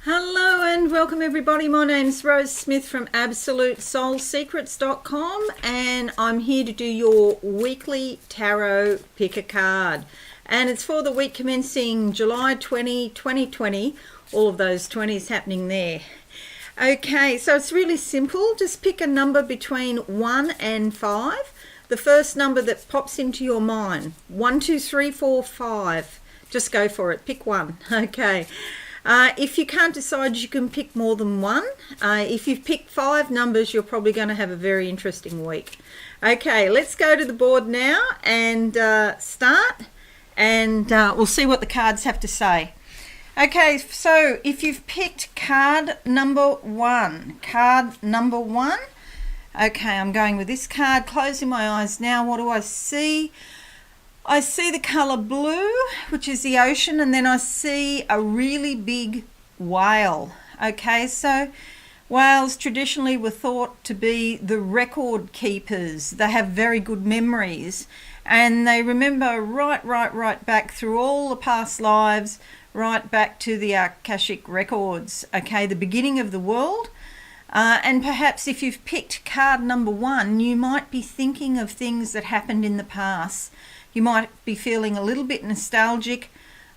Hello and welcome everybody. My name's Rose Smith from AbsoluteSoulSecrets.com and I'm here to do your weekly tarot pick a card. And it's for the week commencing July 20, 2020. All of those 20s happening there. Okay, so it's really simple. Just pick a number between 1 and 5. The first number that pops into your mind. 1, 2, 3, 4, 5. Just go for it. Pick one. Okay. If you can't decide, you can pick more than one. If you've picked 5 numbers, you're probably going to have a very interesting week. Okay, let's go to the board now and start, and we'll see what the cards have to say. Okay, so if you've picked card number 1, okay, I'm going with this card, closing my eyes now. What do I see? I see the colour blue, which is the ocean, and then I see a really big whale. Okay, so whales traditionally were thought to be the record keepers. They have very good memories, and they remember right back through all the past lives, right back to the Akashic records, okay, the beginning of the world. And perhaps if you've picked card number 1, you might be thinking of things that happened in the past. You might be feeling a little bit nostalgic,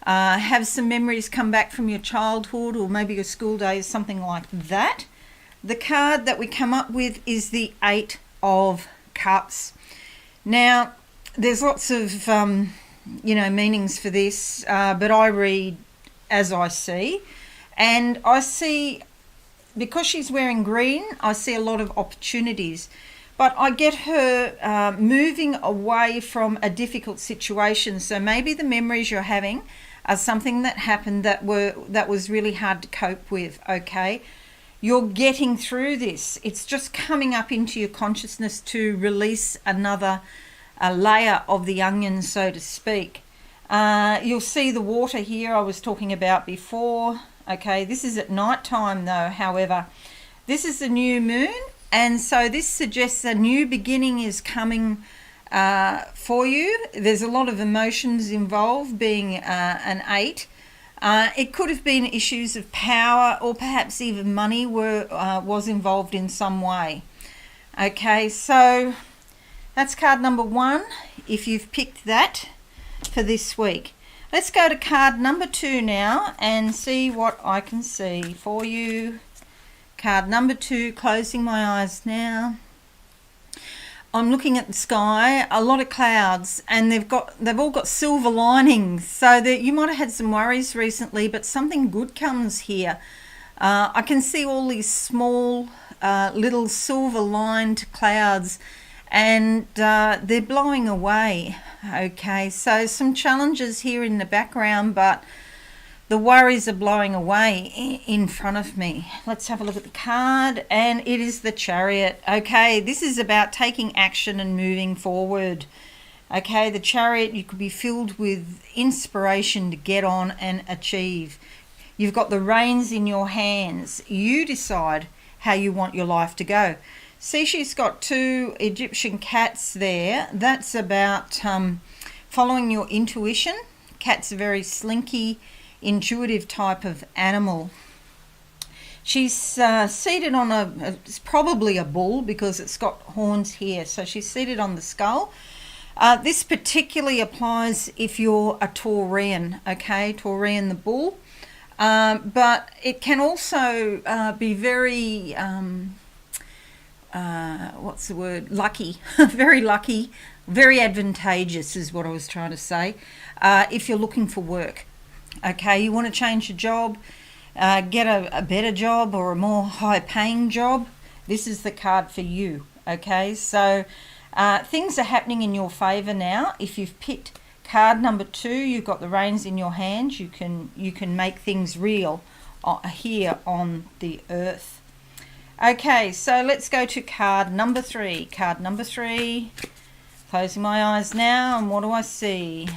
have some memories come back from your childhood or maybe your school days, something like that. The card that we come up with is the 8 of Cups. Now, there's lots of, meanings for this, but I read as I see. And I see, because she's wearing green, I see a lot of opportunities. But I get her moving away from a difficult situation. So maybe the memories you're having are something that happened that was really hard to cope with, okay? You're getting through this. It's just coming up into your consciousness to release another layer of the onion, so to speak. You'll see the water here I was talking about before. Okay, this is at night time though, however. This is the new moon. And so this suggests a new beginning is coming for you. There's a lot of emotions involved, being an 8. It could have been issues of power, or perhaps even money was involved in some way. Okay, so that's card number 1, if you've picked that for this week. Let's go to card number 2 now and see what I can see for you. Card number 2, closing my eyes now. I'm looking at the sky, a lot of clouds, and they've all got silver linings, so that you might have had some worries recently, but something good comes here. I can see all these small little silver lined clouds, and they're blowing away. Okay, so some challenges here in the background, but the worries are blowing away in front of me. Let's have a look at the card, and it is the Chariot. Okay, this is about taking action and moving forward. Okay, the Chariot, you could be filled with inspiration to get on and achieve. You've got the reins in your hands. You decide how you want your life to go. See, she's got 2 Egyptian cats there. That's about following your intuition. Cats are very slinky, intuitive type of animal. She's seated on it's probably a bull because it's got horns here, so she's seated on the skull. This particularly applies if you're a Taurian, okay, Taurian the bull, but it can also be very lucky, very lucky, very advantageous is what I was trying to say, if you're looking for work. Okay, you want to change your job, get a better job or a more high-paying job, this is the card for you. Okay, so things are happening in your favour now. If you've picked card number 2, you've got the reins in your hands. You can make things real here on the earth. Okay, so let's go to card number 3. Card number 3, closing my eyes now, and what do I see?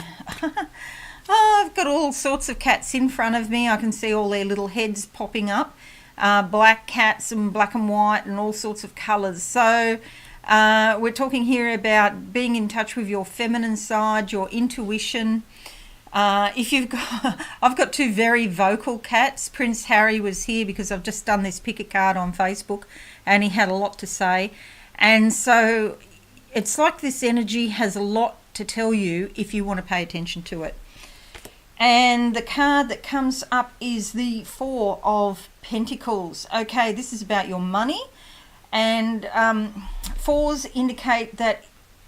Oh, I've got all sorts of cats in front of me. I can see all their little heads popping up. Black cats and black and white and all sorts of colours. So we're talking here about being in touch with your feminine side, your intuition, If you've got, I've got two very vocal cats. Prince Harry was here because I've just done this pick a card on Facebook, and he had a lot to say. And so it's like this energy has a lot to tell you if you want to pay attention to it. And the card that comes up is the Four of Pentacles. Okay, this is about your money. And fours indicate that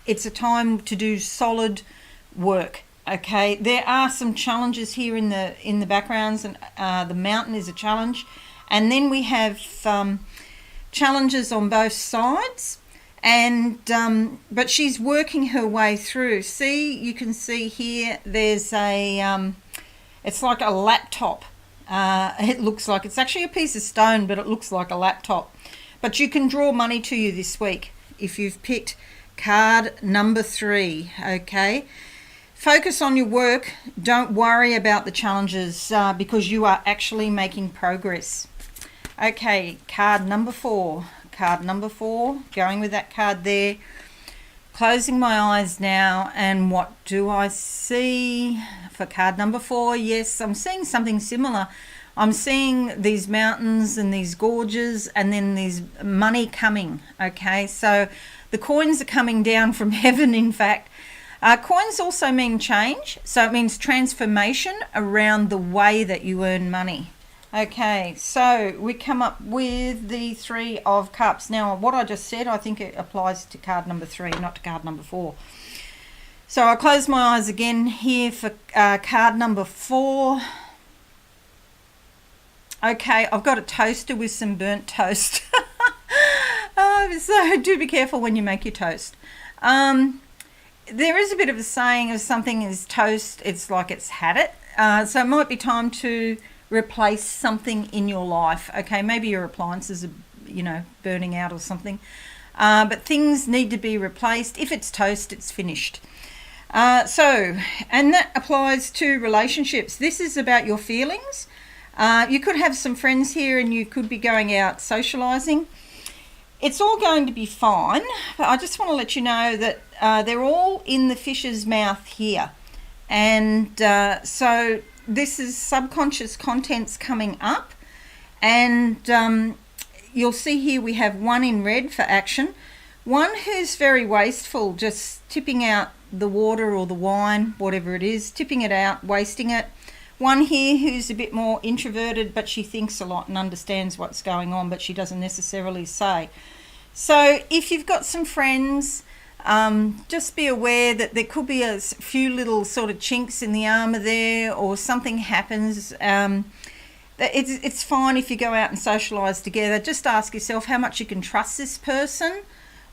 it's a time to do solid work. Okay, there are some challenges here in the backgrounds, and the mountain is a challenge. And then we have challenges on both sides. And but she's working her way through. See, you can see here there's a it's like a laptop. It looks like it's actually a piece of stone, but it looks like a laptop. But you can draw money to you this week if you've picked card number 3. Okay, focus on your work. Don't worry about the challenges because you are actually making progress. Okay, card number 4. Card number 4, going with that card there. Closing my eyes now, and what do I see for card number 4? Yes, I'm seeing something similar. I'm seeing these mountains and these gorges, and then there's money coming. Okay, so the coins are coming down from heaven, in fact. Coins also mean change, so it means transformation around the way that you earn money. Okay, so we come up with the 3 of Cups. Now, what I just said, I think it applies to card number 3, not to card number 4. So I close my eyes again here for card number 4. Okay, I've got a toaster with some burnt toast. So do be careful when you make your toast. There is a bit of a saying, if something is toast, it's like it's had it. So it might be time to replace something in your life. Okay, maybe your appliances are, burning out or something. But things need to be replaced. If it's toast, it's finished. And that applies to relationships. This is about your feelings. You could have some friends here and you could be going out socialising. It's all going to be fine, but I just want to let you know that they're all in the fish's mouth here. And so this is subconscious contents coming up, and you'll see here we have 1 in red for action, 1 who's very wasteful, just tipping out the water or the wine, whatever it is, tipping it out, wasting it. 1 here who's a bit more introverted, but she thinks a lot and understands what's going on, but she doesn't necessarily say. So if you've got some friends, just be aware that there could be a few little sort of chinks in the armour there, or something happens. It's fine if you go out and socialise together. Just ask yourself how much you can trust this person,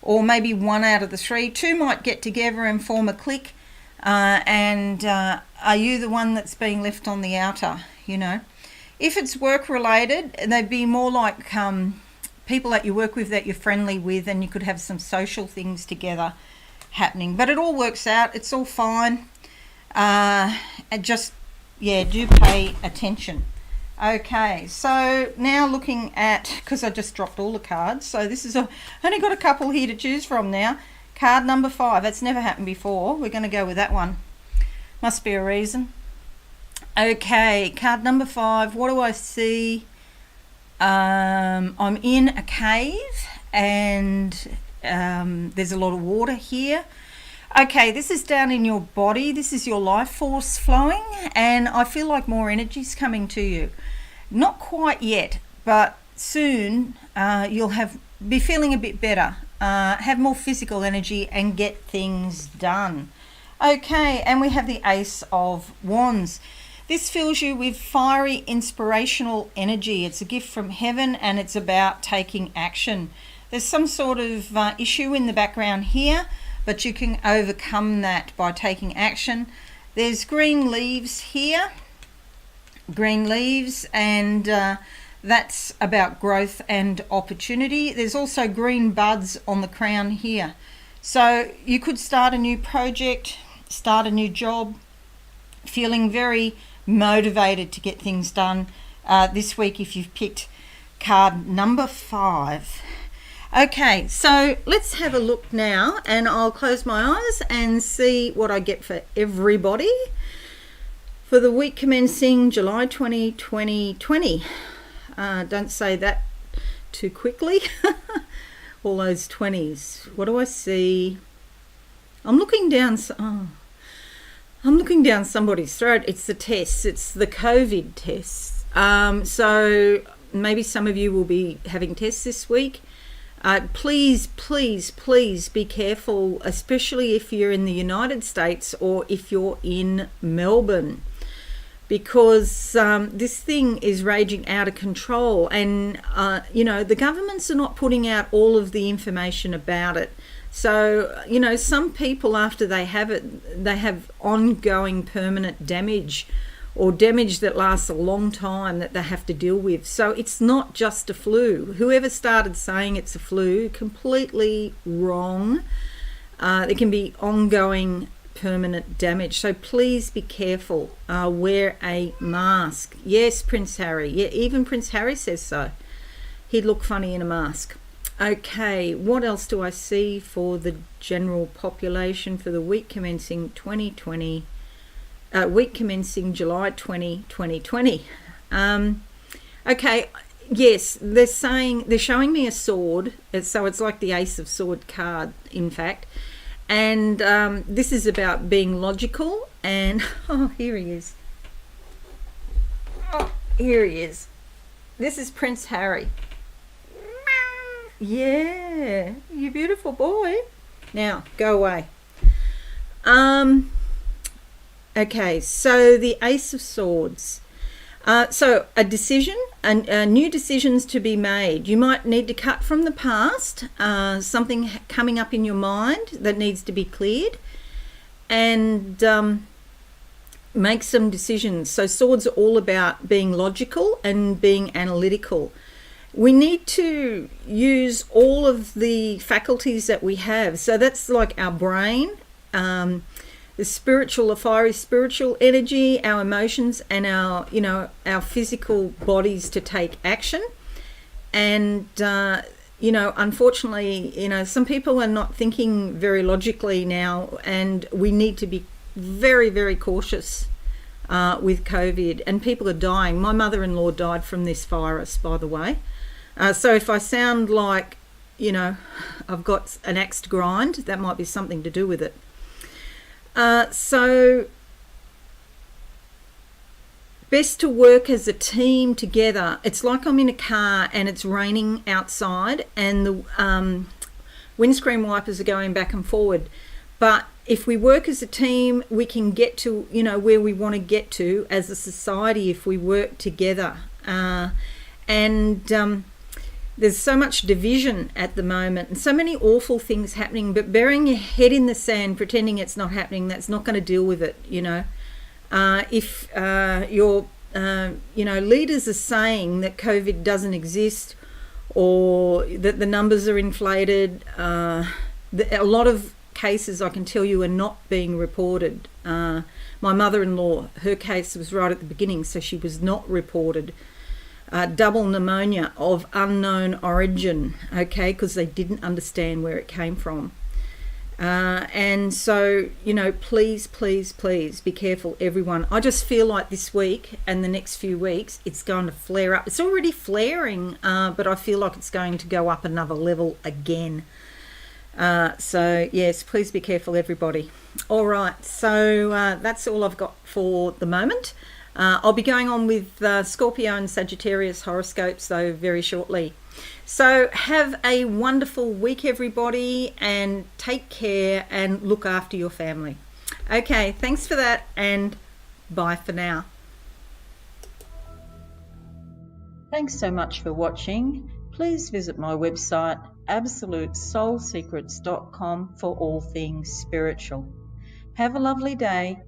or maybe 1 out of the 3. 2 might get together and form a clique, and are you the one that's being left on the outer, If it's work related, they'd be more like people that you work with that you're friendly with, and you could have some social things together happening. But it all works out. It's all fine. And just, do pay attention. Okay, so now looking at, because I just dropped all the cards, so this is only got a couple here to choose from now. Card number 5. That's never happened before. We're going to go with that one. Must be a reason. Okay, card number 5. What do I see? I'm in a cave, and there's a lot of water here. Okay, this is down in your body. This is your life force flowing, and I feel like more energy's coming to you. Not quite yet, but soon you'll be feeling a bit better, have more physical energy, and get things done. Okay, and we have the Ace of Wands. This fills you with fiery, inspirational energy. It's a gift from heaven, and it's about taking action. There's some sort of issue in the background here, but you can overcome that by taking action. There's green leaves here, and that's about growth and opportunity. There's also green buds on the crown here. So you could start a new project, start a new job, feeling very motivated to get things done this week if you've picked card number 5. Okay, so let's have a look now, and I'll close my eyes and see what I get for everybody. for the week commencing July 2020. Don't say that too quickly. All those 20s. What do I see? I'm looking down somebody's throat. It's the tests. It's the COVID tests. So maybe some of you will be having tests this week. Please be careful, especially if you're in the United States or if you're in Melbourne, because this thing is raging out of control, and the governments are not putting out all of the information about it. So some people, after they have it, they have ongoing permanent damage or damage that lasts a long time that they have to deal with. So it's not just a flu. Whoever started saying it's a flu, completely wrong. There can be ongoing permanent damage. So please be careful. Wear a mask. Yes, Prince Harry. Yeah, even Prince Harry says so. He'd look funny in a mask. Okay, what else do I see for the general population for the week commencing 2020? Week commencing July 2020. Okay, yes, they're showing me a sword, so it's like the Ace of Sword card, in fact, and this is about being logical. And here he is. Here he is. This is Prince Harry. Yeah, you beautiful boy. Now go away. Okay, so the Ace of Swords. So a decision, new decisions to be made. You might need to cut from the past, something coming up in your mind that needs to be cleared, and make some decisions. So swords are all about being logical and being analytical. We need to use all of the faculties that we have. So that's like our brain, the fiery spiritual energy, our emotions, and our physical bodies to take action. And unfortunately, some people are not thinking very logically now, and we need to be very, very cautious with COVID. And people are dying. My mother-in-law died from this virus, by the way. So if I sound like, I've got an axe to grind, that might be something to do with it. So best to work as a team together. It's like I'm in a car and it's raining outside and the windscreen wipers are going back and forward. But if we work as a team, we can get to, where we want to get to as a society if we work together. There's so much division at the moment and so many awful things happening, but burying your head in the sand, pretending it's not happening, that's not going to deal with it, If your leaders are saying that COVID doesn't exist or that the numbers are inflated, a lot of cases, I can tell you, are not being reported. My mother-in-law, her case was right at the beginning, so she was not reported. Double pneumonia of unknown origin, okay, because they didn't understand where it came from. And so, please be careful, everyone. I just feel like this week and the next few weeks, it's going to flare up. It's already flaring, but I feel like it's going to go up another level again. So, yes, please be careful, everybody. All right, so that's all I've got for the moment. I'll be going on with Scorpio and Sagittarius horoscopes, though, very shortly. So have a wonderful week, everybody, and take care and look after your family. Okay, thanks for that, and bye for now. Thanks so much for watching. Please visit my website, absolutesoulsecrets.com, for all things spiritual. Have a lovely day.